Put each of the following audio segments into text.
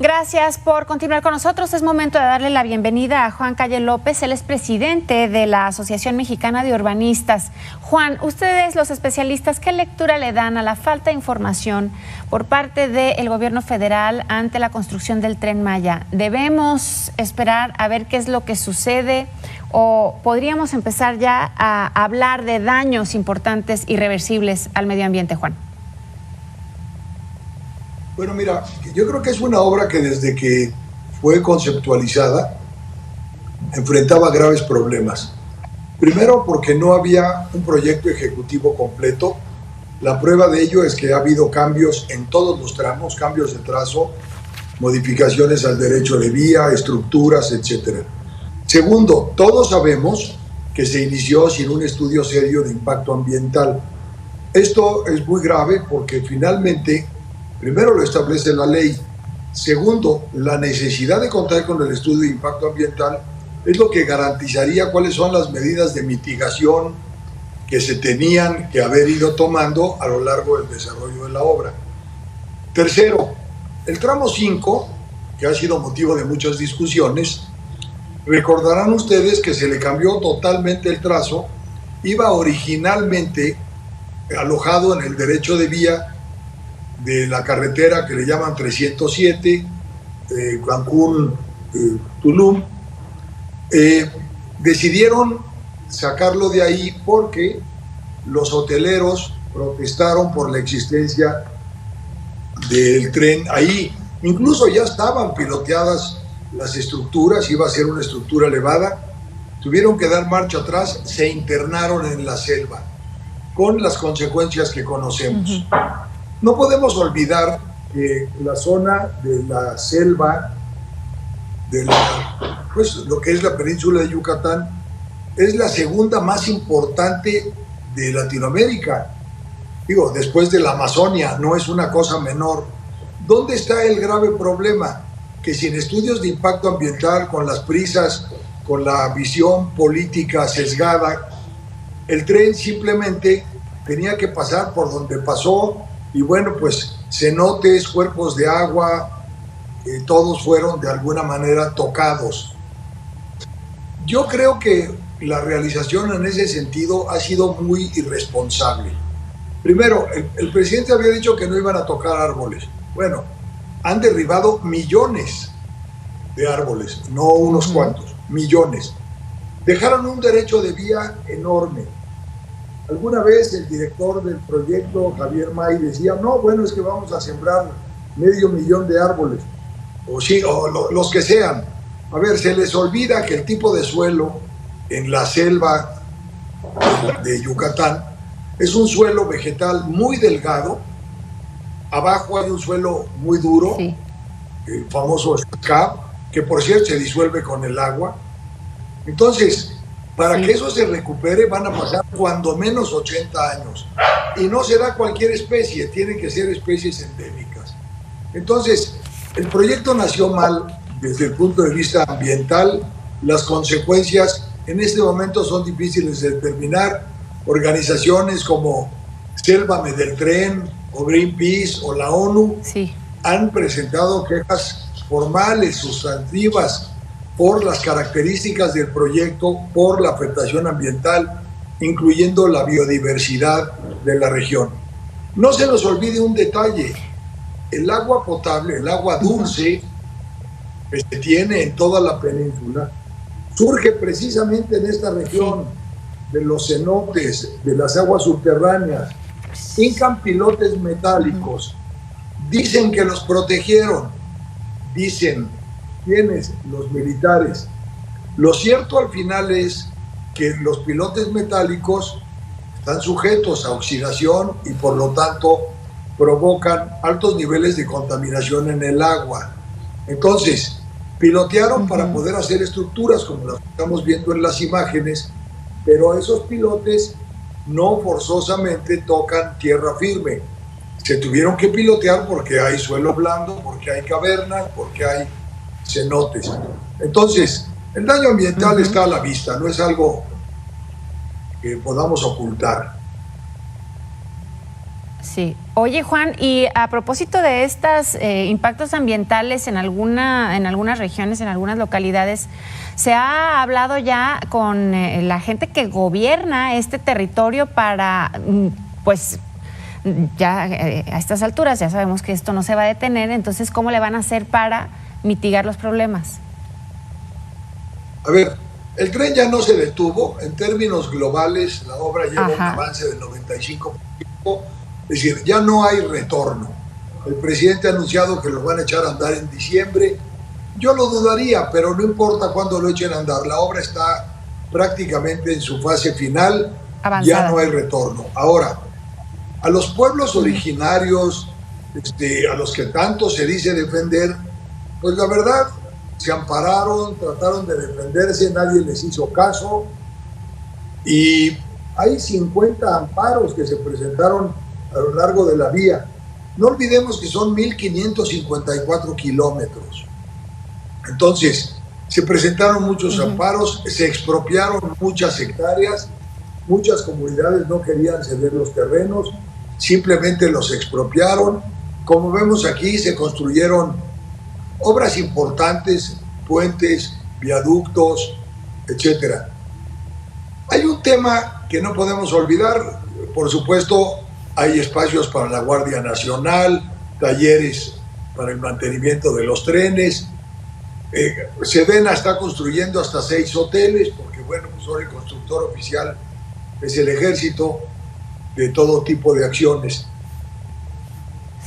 Gracias por continuar con nosotros. Es momento de darle la bienvenida a Juan Calle López. Él es presidente de la Asociación Mexicana de Urbanistas. Juan, ustedes, los especialistas, ¿qué lectura le dan a la falta de información por parte del gobierno federal ante la construcción del Tren Maya? ¿Debemos esperar a ver qué es lo que sucede o podríamos empezar ya a hablar de daños importantes irreversibles al medio ambiente, Juan? Bueno, mira, yo creo que es una obra que desde que fue conceptualizada enfrentaba graves problemas. Primero, porque no había un proyecto ejecutivo completo. La prueba de ello es que ha habido cambios en todos los tramos, cambios de trazo, modificaciones al derecho de vía, estructuras, etc. Segundo, todos sabemos que se inició sin un estudio serio de impacto ambiental. Esto es muy grave porque finalmente, primero lo establece la ley. Segundo, la necesidad de contar con el estudio de impacto ambiental es lo que garantizaría cuáles son las medidas de mitigación que se tenían que haber ido tomando a lo largo del desarrollo de la obra. Tercero, el tramo 5, que ha sido motivo de muchas discusiones, recordarán ustedes que se le cambió totalmente el trazo, iba originalmente alojado en el derecho de vía de la carretera que le llaman 307, Cancún-Tulum. Decidieron sacarlo de ahí porque los hoteleros protestaron por la existencia del tren ahí. Incluso ya estaban piloteadas las estructuras, iba a ser una estructura elevada. Tuvieron que dar marcha atrás, se internaron en la selva, con las consecuencias que conocemos. No podemos olvidar que la zona de la selva, pues lo que es la península de Yucatán, es la segunda más importante de Latinoamérica. Digo, después de la Amazonia, no es una cosa menor. ¿Dónde está el grave problema? Que sin estudios de impacto ambiental, con las prisas, con la visión política sesgada, el tren simplemente tenía que pasar por donde pasó. Y bueno, pues cenotes, cuerpos de agua, todos fueron de alguna manera tocados. Yo creo que la realización en ese sentido ha sido muy irresponsable. Primero, el presidente había dicho que no iban a tocar árboles. Bueno, han derribado millones de árboles, no unos cuantos, millones. Dejaron un derecho de vía enorme. Alguna vez el director del proyecto, Javier May, decía, no, bueno, es que vamos a sembrar 500,000 de árboles, o sí, o los que sean. A ver, se les olvida que el tipo de suelo en la selva de Yucatán es un suelo vegetal muy delgado, abajo hay un suelo muy duro, sí, el famoso scab, que por cierto se disuelve con el agua. Entonces, para que eso se recupere van a pasar cuando menos 80 años. Y no será cualquier especie, tienen que ser especies endémicas. Entonces, el proyecto nació mal desde el punto de vista ambiental. Las consecuencias en este momento son difíciles de determinar. Organizaciones como Sélvame del Tren o Greenpeace o la ONU han presentado quejas formales, sustantivas, por las características del proyecto, por la afectación ambiental, incluyendo la biodiversidad de la región. No se nos olvide un detalle: el agua potable, el agua dulce que se tiene en toda la península, surge precisamente en esta región de los cenotes, de las aguas subterráneas. Hincan pilotes metálicos, dicen que los protegieron, dicen ¿quiénes? Los militares. Lo cierto al final es que los pilotes metálicos están sujetos a oxidación y por lo tanto provocan altos niveles de contaminación en el agua. Entonces, pilotearon para poder hacer estructuras como las que estamos viendo en las imágenes, pero esos pilotes no forzosamente tocan tierra firme. Se tuvieron que pilotear porque hay suelo blando, porque hay cavernas, porque hay cenotes. Entonces, el daño ambiental está a la vista, no es algo que podamos ocultar. Sí. Oye, Juan, y a propósito de estos impactos ambientales en algunas regiones, en algunas localidades, ¿se ha hablado ya con la gente que gobierna este territorio para, pues, ya a estas alturas ya sabemos que esto no se va a detener, entonces, ¿cómo le van a hacer para mitigar los problemas? A ver, el tren ya no se detuvo. En términos globales, la obra lleva un avance del 95%. Es decir, ya no hay retorno. El presidente ha anunciado que lo van a echar a andar en diciembre. Yo lo dudaría, pero no importa cuándo lo echen a andar. La obra está prácticamente en su fase final. Avanzada. Ya no hay retorno. Ahora, a los pueblos originarios, a los que tanto se dice defender, pues la verdad, se ampararon, trataron de defenderse, nadie les hizo caso. Y hay 50 amparos que se presentaron a lo largo de la vía. No olvidemos que son 1.554 kilómetros. Entonces, se presentaron muchos amparos, se expropiaron muchas hectáreas, muchas comunidades no querían ceder los terrenos, simplemente los expropiaron. Como vemos aquí, se construyeron obras importantes, puentes, viaductos, etcétera. Hay un tema que no podemos olvidar, por supuesto. Hay espacios para la Guardia Nacional, talleres para el mantenimiento de los trenes. Sedena está construyendo hasta 6 hoteles, porque bueno, pues ahora el constructor oficial es el Ejército, de todo tipo de acciones.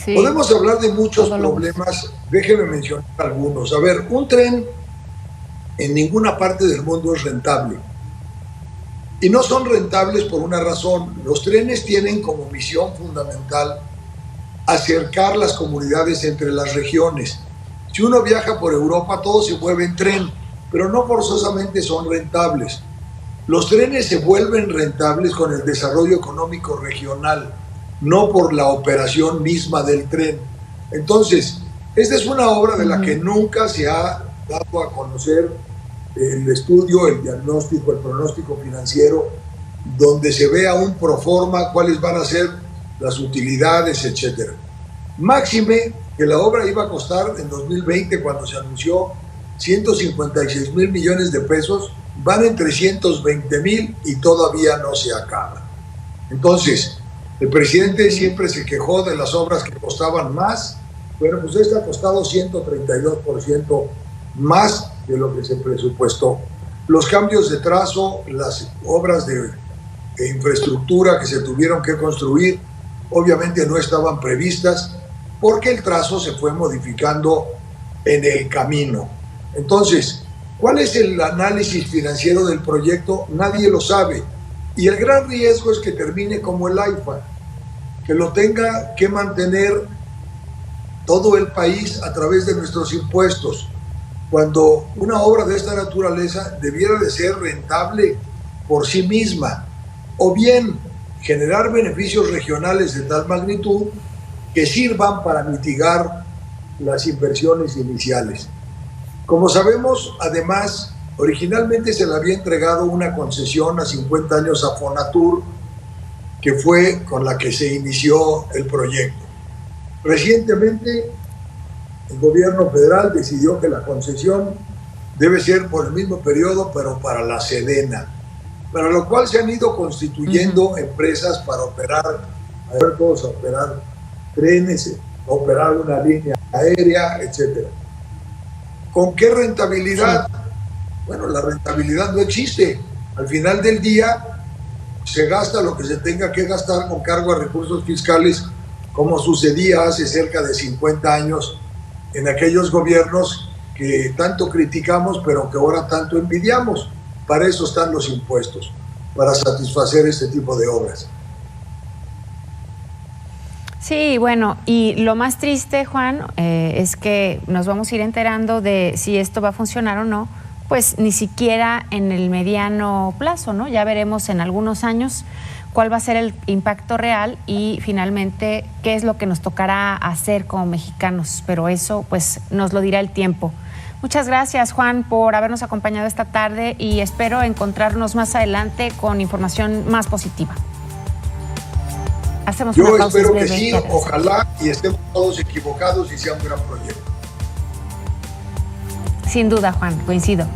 Sí. Podemos hablar de muchos problemas, déjenme mencionar algunos. A ver, un tren en ninguna parte del mundo es rentable. Y no son rentables por una razón. Los trenes tienen como misión fundamental acercar las comunidades entre las regiones. Si uno viaja por Europa, todo se mueve en tren, pero no forzosamente son rentables. Los trenes se vuelven rentables con el desarrollo económico regional, no por la operación misma del tren. Entonces, esta es una obra de la que nunca se ha dado a conocer el estudio, el diagnóstico, el pronóstico financiero, donde se vea un proforma cuáles van a ser las utilidades, etcétera. Máxime que la obra iba a costar en 2020, cuando se anunció, 156 mil millones de pesos, van en 320 mil y todavía no se acaba. Entonces, el presidente siempre se quejó de las obras que costaban más. Bueno, pues esta ha costado 132% más de lo que se presupuestó. Los cambios de trazo, las obras de infraestructura que se tuvieron que construir, obviamente no estaban previstas porque el trazo se fue modificando en el camino. Entonces, ¿cuál es el análisis financiero del proyecto? Nadie lo sabe. Y el gran riesgo es que termine como el AIFA, que lo tenga que mantener todo el país a través de nuestros impuestos, cuando una obra de esta naturaleza debiera de ser rentable por sí misma, o bien generar beneficios regionales de tal magnitud que sirvan para mitigar las inversiones iniciales. Como sabemos, además, originalmente se le había entregado una concesión a 50 años a Fonatur, que fue con la que se inició el proyecto. Recientemente, el gobierno federal decidió que la concesión debe ser por el mismo periodo, pero para la Sedena, para lo cual se han ido constituyendo empresas para operar, todos a operar trenes, a operar una línea aérea, etc. ¿Con qué rentabilidad? Bueno, la rentabilidad no existe. Al final del día se gasta lo que se tenga que gastar con cargo a recursos fiscales, como sucedía hace cerca de 50 años en aquellos gobiernos que tanto criticamos, pero que ahora tanto envidiamos. Para eso están los impuestos, para satisfacer este tipo de obras. Sí, bueno, y lo más triste, Juan, es que nos vamos a ir enterando de si esto va a funcionar o no, pues ni siquiera en el mediano plazo, ¿no? Ya veremos en algunos años cuál va a ser el impacto real y finalmente qué es lo que nos tocará hacer como mexicanos, pero eso pues nos lo dirá el tiempo. Muchas gracias, Juan, por habernos acompañado esta tarde y espero encontrarnos más adelante con información más positiva. Hacemos Yo una pausa espero que breve. sí, ojalá y estemos todos equivocados y sea un gran proyecto. Sin duda, Juan, coincido.